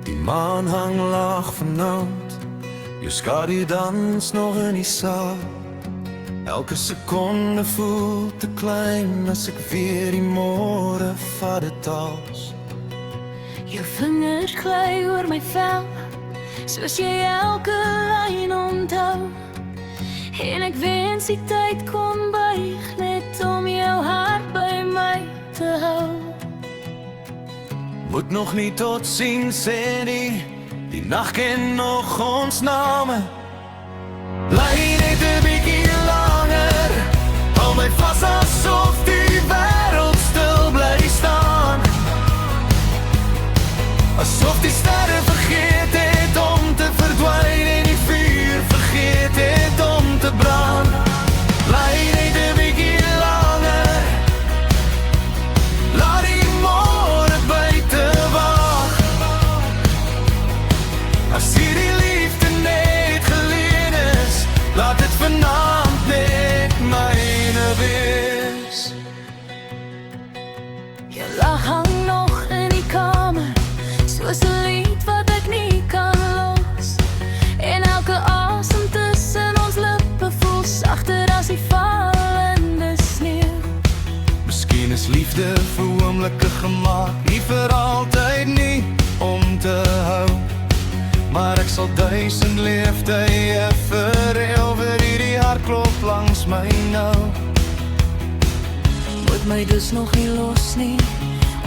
Die maan hang laag vanaand, jou skadu dans nog in die saal. Elke sekonde voel te klein as ek weer die môre vat dit als. Jou vingers gly oor my vel, soos jy elke lyn onthou. En ek wens die tyd kon buig, net om jou hart by my te hou. Moet nog nie tot ziens sê nie, die nacht ken nog ons name. Bly net 'n bietjie langer, hou my vas asof die wêreld stil bly staan. Asof die sterre vergeet het om te verdwyn en die vuur vergeet het om te brand. Bly net 'n bietjie langer, laat die môre buite wag. As hierdie liefde net geleen is, laat dit vanaand net myne wees. Jou lag hang nog in die kamer, soos 'n lied wat ek nie kan los. En elke asem tussen ons lippe voel sagter as die vallende sneeu. Miskien is liefde vir oomblikke gemaak, nie vir altyd nie om te hou. Maar ek sal 1000 leeftye verruil vir hierdie hartklop langs my nou. Moet my dus nog nie los nie,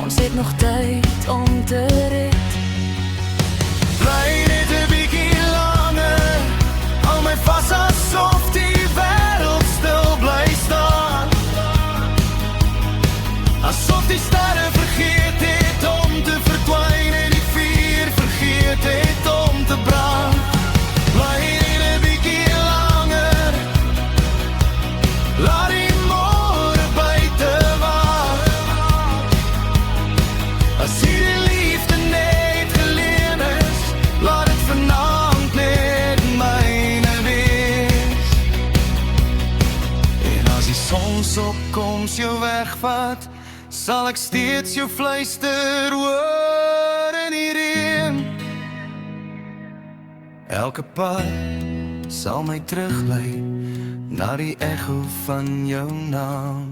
ons het nog tyd om te red. Bly net 'n bietjie langer, hou my vas asof die wêreld stil bly staan. Asof die sterre vergeet het om te verdwyn en die vuur vergeet het om te brand. Bly net 'n bietjie langer, laat die môre buite wag. As hierdie liefde net geleen is, laat dit vanaand net myne wees. En as die sonsopkoms jou wegvat, sal ek steeds jou fluister hoor in die reën. Elke pad sal my teruglei na die echo van jou naam.